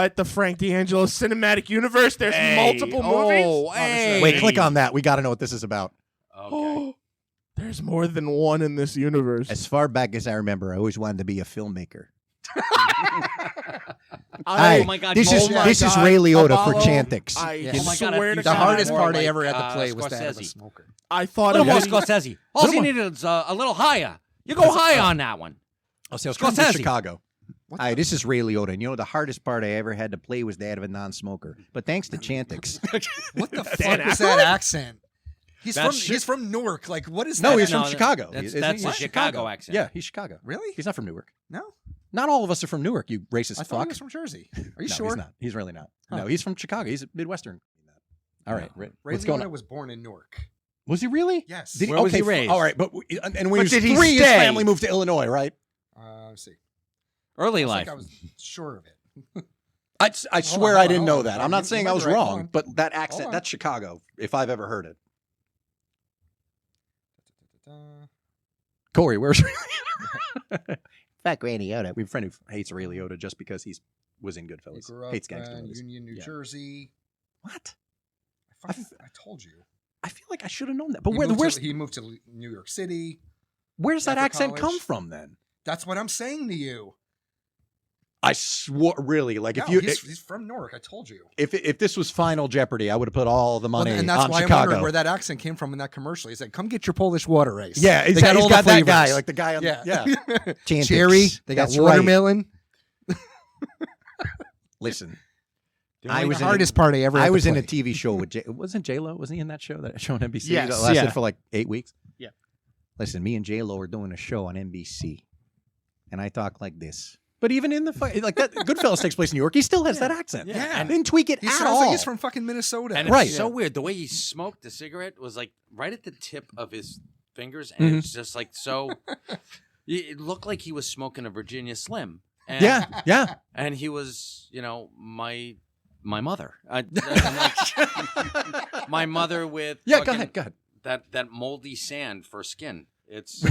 what? The Frank D'Angelo cinematic universe? There's multiple movies? Hey. Wait, click on that. We got to know what this is about. Okay. There's more than one in this universe. As far back as I remember, I always wanted to be a filmmaker. Oh my God! This is Ray Liotta for Chantix. Oh my God! Swear to The God, hardest more part I like, ever had to play was that of a Scorsese. smoker. I thought Little it more was Scorsese. All you needed is a little higher. You go high on that one. I'll say I was coming from Scorsese. Chicago. Hi, this is Ray Liotta, and you know the hardest part I ever had to play was that of a non-smoker. But thanks to Chantix. What the fuck was that accent? He's from Newark. Like, what is that? No, he's from Chicago. That's Isn't a he? Chicago accent. Yeah, he's Chicago. Really? He's not from Newark. No? Not all of us are from Newark, you racist I fuck. thought he was from Jersey. Are you No, sure? he's not. He's really not. Huh. No, he's from Chicago. He's a Midwestern. All right. Ray What's going Liotta on? was born in Newark. Was he really? Yes. Did Where was he okay, raised? All right, but and when he was did he 3, his stay? family moved to Illinois, right? Let's see. Early I life. was sure of it. I swear I didn't know that. hold on. I'm not saying I was Remember, wrong, hold on. but that Hold accent, on. that's Chicago, if I've ever heard it. Corey, where's Ray Liotta? Fuck Ray Liotta. We have a friend who hates Ray Liotta just because he was in He Goodfellas. grew up Hates gangster in movies. Union, New Yeah. Jersey. What? I told you. I feel like I should have known that. But He moved to New York City. where does that after accent come college. from then? That's what I'm saying to you. I swore, really, like if No, you he's from Newark. I told you. if this was Final Jeopardy, I would have put all the money and that's on why Chicago. I'm wondering where that accent came from in that commercial. He said, "Come get your Polish water race." Yeah, They exactly. all He's got the that guy, flavors. like the guy on Yeah. Chantix. Cherry. They got That's watermelon. Right. Listen, The I was in hardest part I ever. I had was to in a play. TV show with wasn't J-Lo? Wasn't he in that show that show on NBC Yes, that lasted yeah. for like 8 weeks? Yeah. Listen, me and J-Lo were doing a show on NBC, and I talk like this. But even in the like that, Goodfellas takes place in New York. He still has that accent. Yeah. And didn't tweak it He at sounds all. like he's from fucking Minnesota. And Right. it's so weird. The way he smoked the cigarette was like right at the tip of his fingers, and it's just like so. It looked like he was smoking a Virginia Slim. And, yeah. And he was, my mother. My mother with Yeah, go fucking ahead. that moldy sand for skin. It's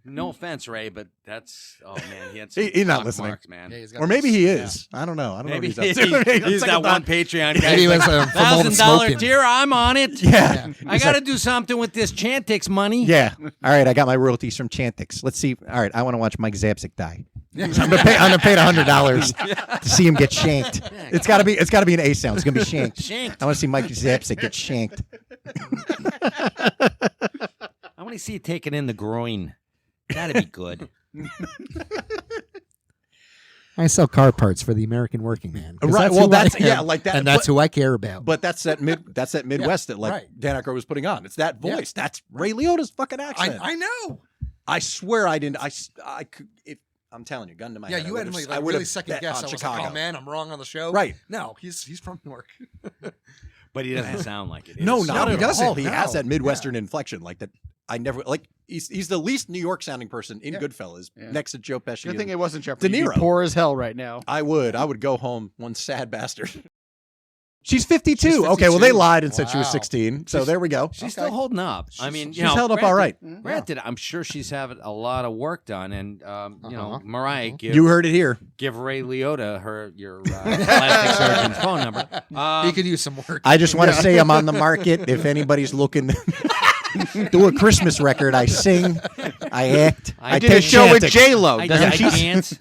no offense, Ray, but that's man. He had some He's not pock listening. marks, man. Yeah, he's got Or maybe those- he is. I don't know. I don't Maybe know what he's up to. he's that one Patreon guy. Maybe he was like, from all the $1,000 smoking. tier. I'm on it. Yeah. I got to do something with this Chantix money. Yeah. All right, I got my royalties from Chantix. Let's see. All right, I want to watch Mike Zapcic die. I'm gonna pay $100 to see him get shanked. It's gotta be an A sound. It's gonna be shanked. Shanked. I want to see Mike Zapcic get shanked. I want to see you taking in the groin. That'd be good. I sell car parts for the American working man. 'Cause Right. that's Well, who I that's am, like that. and that's who I care about. But that's that Midwest that like right. Dan Aykroyd was putting on. It's that Yeah. voice. That's Ray Liotta's fucking accent. I know. I swear I didn't. I could. If I'm telling you, gun to my Yeah, head. you I had would've- me I like would've really second bet guess. on I was Chicago. like, oh man, I'm wrong on the show. Right. No, he's from Newark. But he doesn't sound like it. No, It's not he at doesn't. all. He has No. that Midwestern inflection, like that. I never like. He's the least New York sounding person in Goodfellas, next to Joe Pesci. Good thing and- it wasn't Jeopardy. De You'd be Niro. poor as hell right now. I would go home, one sad bastard. She's 52. She's Okay, well, they 52. lied and said she was Wow. 16. So there we go. She's still holding up. I mean, She's held up all right. Granted, I'm sure she's having a lot of work done, and Mariah, You heard it here. give Ray Liotta your plastic surgeon's phone number. He could use some work. I just want to say I'm on the market. If anybody's looking to do a Christmas record, I sing, I act, I Did a take show with Chantix. J-Lo. I doesn't she? dance.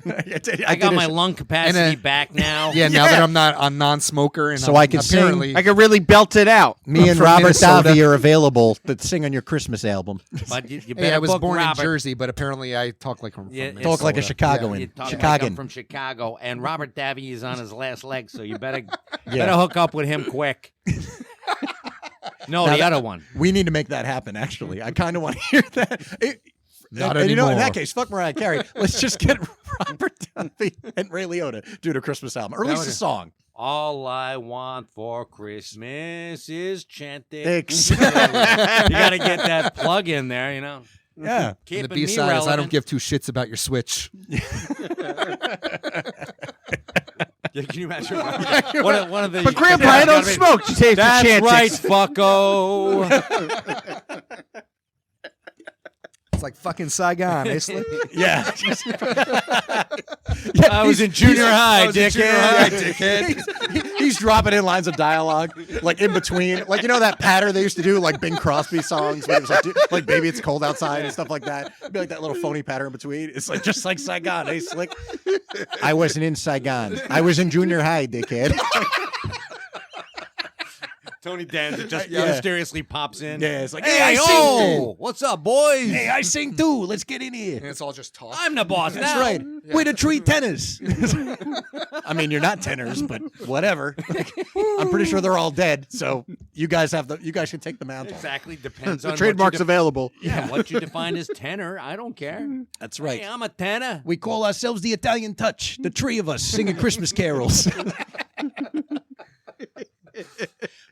I got my lung capacity And, back now. Yeah, now that I'm not a non-smoker, and So I'm I can sing. apparently I could really belt it out. Me and from Robert Minnesota. Davi are available to sing on your Christmas album. But you better Hey, I was book born Robert. in Jersey, but apparently I talk like I'm from Yeah, Minnesota. Talk like a Chicagoan. You talk like Chicagoan. I'm from Chicago, and Robert Davi is on his last leg, so you better Yeah. hook up with him quick. No, Now the that- other one. We need to make that happen, actually. I kind of want to hear that. Not and you know, in anymore. that case, fuck Mariah Carey. Let's just get Robert Davi and Ray Liotta doing a Christmas album, or at least a song. All I want for Christmas is Chantix. Thanks. You got to get that plug in there, you know. Yeah. And Keeping the me B-side is I relevant. don't give two shits about your Switch. Yeah, can you imagine? one of the. But Grandpa, I don't smoke. She takes That's the Chantix. right, fucko. It's like fucking Saigon, eh, Slick? Yeah. I was in junior high, dickhead. He's dropping in lines of dialogue, like in between. Like, you know that patter they used to do, like Bing Crosby songs, where it was like Baby It's Cold Outside and stuff like that. It'd be like that little phony patter in between. It's like just like Saigon, hey, Slick? I wasn't in Saigon. I was in junior high, dickhead. Tony Danza just mysteriously pops in. Yeah, it's like, Hey, I sing too. what's up, boys? Hey, I sing too. Let's get in here. And it's all just talk. I'm the boss now. That's right. We're the tree tenors. I mean, you're not tenors, but whatever. I'm pretty sure they're all dead. So you guys should take the mantle. Exactly. Depends The on trademark's what available. what you define as tenor. I don't care. That's right. Hey, I'm a tenor. We call ourselves the Italian Touch. The three of us singing Christmas carols.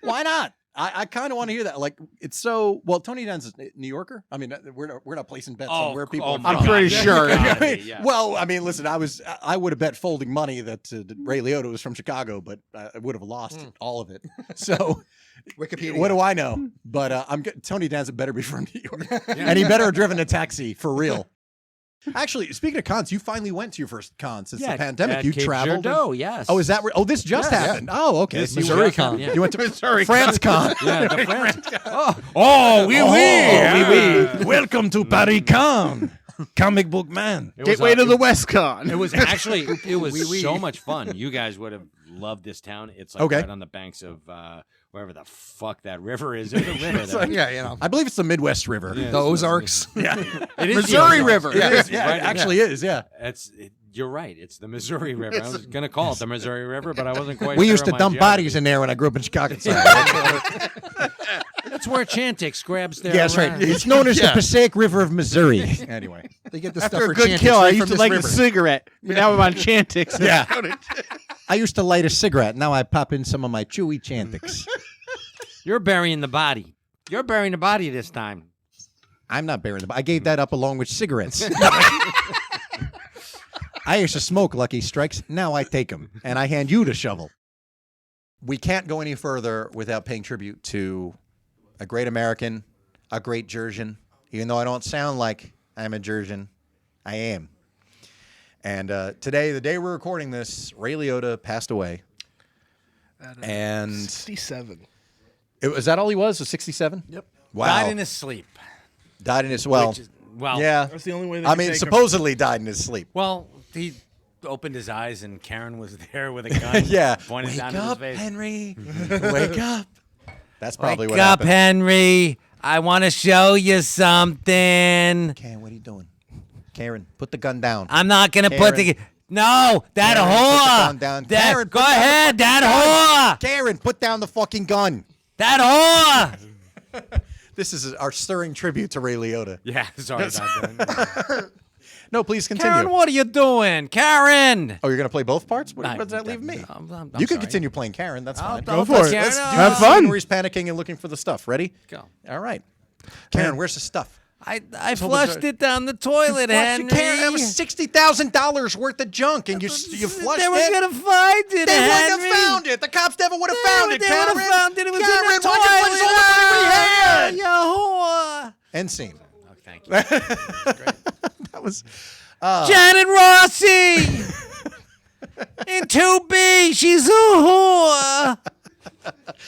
Why not? I kind of want to hear that. Like, it's so well. Tony Danza's New Yorker. I mean, we're not placing bets on where people. Are my I'm from. God. pretty sure. Yeah. Well, I mean, listen, I would have bet folding money that Ray Liotta was from Chicago, but I would have lost all of it. So, Wikipedia. what do I know? But Tony Danza better be from New York, and he better have driven a taxi for real. Actually, speaking of cons, you finally went to your first con since the pandemic. You Cape traveled. Girardeau, yes. Oh, is that? This just happened. Oh, okay. This Missouri just con. happened, yeah. You went to Missouri France con. Yeah, the France. Oh, oui, oui. Welcome to Paris Con, comic book man. Gateway to the West Con. It was actually so much fun. You guys would have loved this town. It's like right on the banks of wherever the fuck that river is. There's a river there. Yeah, you know. I believe it's the Midwest River. Yeah, The Ozarks. Yeah, it is Missouri the Ozarks. River. yeah, It is, it right? actually is. Yeah, You're right. It's the Missouri River. I was going to call it the Missouri River, but I wasn't quite we sure used to on my dump geography. bodies in there when I grew up in Chicago. That's where Chantix grabs their... Yeah, that's right. It's known as the Passaic River of Missouri. Anyway, They get the stuff After for a good Chantix kill, I right used from to this like river. a cigarette. But now I'm on Chantix. Yeah. I used to light a cigarette. Now I pop in some of my chewy Chantix. You're burying the body. You're burying the body this time. I'm not burying them. I gave that up along with cigarettes. I used to smoke Lucky Strikes. Now I take them, and I hand you the shovel. We can't go any further without paying tribute to a great American, a great Georgian. Even though I don't sound like I'm a Georgian, I am. And today, the day we're recording this, Ray Liotta passed away. And 67. is that all he was? 67? Yep. Wow. Died in his sleep. Died in his Well, yeah. That's the only way they I can mean, take him. supposedly died in his sleep. Well, he opened his eyes and Karen was there with a gun. Yeah. Pointed Wake down at his up, face. Henry. Wake up. That's probably Wake what up, happened. Henry. I want to show you something. Karen, what are you doing? Karen, put the gun down. I'm not going to put the... Karen. No, that Karen, whore. put the gun down. That, Karen, go put down the ahead, fucking that whore. Karen, put down the fucking gun. That whore. This is our stirring tribute to Ray Liotta. Yeah, sorry about that. No, please continue. Karen, what are you doing? Karen. Oh, you're going to play both parts? What does that leave me? You can continue playing Karen. That's fine. Go for it. Let's do Have this fun. scene where he's panicking and looking for the stuff. Ready? Go. All right. Karen, where's the stuff? I flushed it down the toilet, Henry. Karen, that was $60,000 worth of junk, and you flushed They were it. gonna find it, They Henry. wouldn't have found it. The cops never would have found it, They Karen. would have found it. It was Karen, in the why'd you put toilet. all the money we had? You whore. End scene. Oh, thank you. That was... Janet Rossi. In 2B, she's a whore.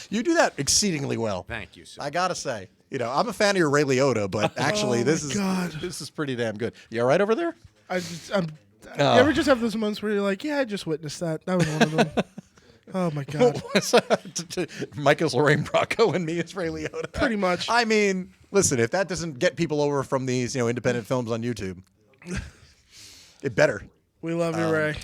You do that exceedingly well. Thank you, sir. I gotta say, I'm a fan of your Ray Liotta, but actually, this is pretty damn good. You all right over there? You ever just have those moments where you're like, yeah, I just witnessed that. That was one of them. Oh, my God. Michael Lorraine Bracco and me as Ray Liotta. Pretty much. I mean, listen, if that doesn't get people over from these, independent films on YouTube, it better. We love you, Ray.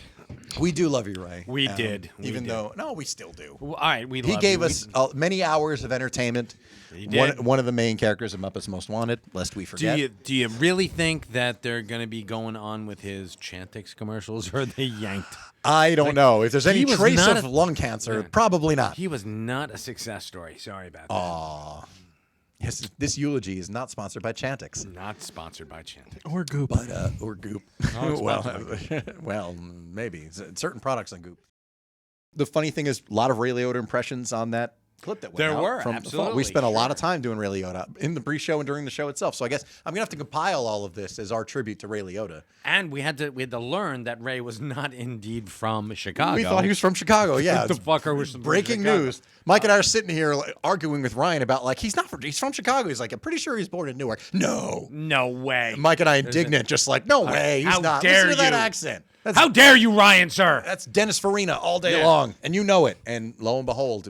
We do love you, Ray. We did. We Even did. though, no, we still do. Well, all right, we He love gave you. us many hours of entertainment. He did. One of the main characters of Muppets Most Wanted, lest we forget. Do you really think that they're going to be going on with his Chantix commercials, or are they yanked? I don't know. If there's any he was trace not of a- lung cancer, Yeah. probably not. He was not a success story. Sorry about that. Aw. Yes, this eulogy is not sponsored by Chantix. Not sponsored by Chantix. Or Goop. But or Goop. it's well, maybe certain products on Goop. The funny thing is, a lot of Ray Liotta impressions on that clip that went There out were, from the fall. We absolutely, spent a lot of sure. time doing Ray Liotta in the pre-show and during the show itself. So I guess I'm gonna have to compile all of this as our tribute to Ray Liotta. And we had to learn that Ray was not indeed from Chicago. We thought he was from Chicago. Yeah, the fucker was from breaking Chicago. news. Mike and I are sitting here arguing with Ryan about he's from Chicago. He's like, I'm pretty sure he's born in Newark. No, No way. Mike and I indignant, just like, no way, he's how not. dare Listen to that you. accent. How dare you, Ryan, sir? That's Dennis Farina all day Yeah. long, and you know it. And lo and behold,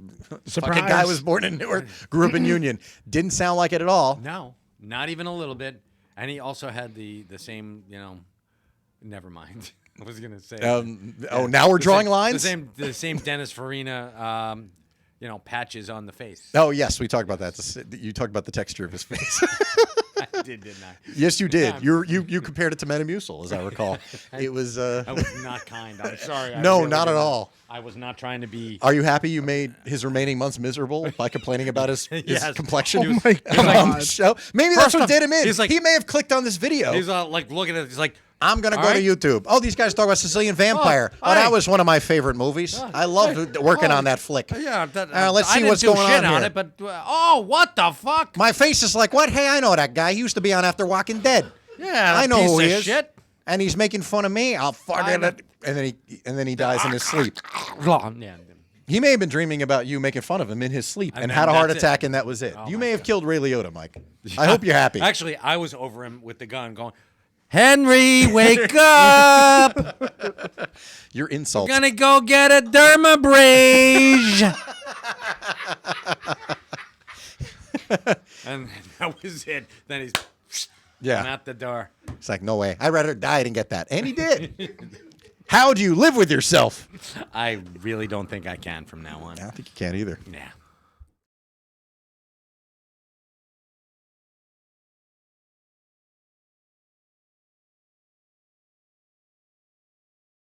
Surprise. fucking guy was born in Newark, grew up in Union. Didn't sound like it at all. No, not even a little bit. And he also had the same, never mind. I was gonna say. Now we're drawing same, lines. The same Dennis Farina, patches on the face. Oh yes, we talked about that. You talked about the texture of his face. I didn't I? Yes, you did. Yeah. You compared it to Metamucil, as I recall. It was. I was not kind. I'm sorry. I No, really not at did all. I was not trying to be. Are you happy you made his remaining months miserable by complaining about his Yes. complexion Oh my on God. the show? Maybe that's First what off, did him in. he's like- He may have clicked on this video. He's looking at it. He's like, I'm going to All go right. to YouTube. Oh, these guys talk about Sicilian Vampire. Oh, that hey. was one of my favorite movies. I loved working on that flick. yeah. Let's I see didn't what's do going shit on here. it, but what the fuck? My face is like, what? Hey, I know that guy. He used to be on After Walking Dead. Yeah, I know piece who he of is. Shit. And he's making fun of me. I'll fucking it. And then he dies in his sleep. Yeah. He may have been dreaming about you making fun of him in his sleep and then had a heart that's it. attack, and that was it. Oh You my may have God. killed Ray Liotta, Mike. I hope you're happy. Actually, I was over him with the gun going, Henry, wake up. Your insults. Gonna go get a dermabrage. And that was it. Then he's Yeah. out the door. It's like, no way. I'd rather die than get that. And he did. How do you live with yourself? I really don't think I can from now on. I don't think you can either. Yeah.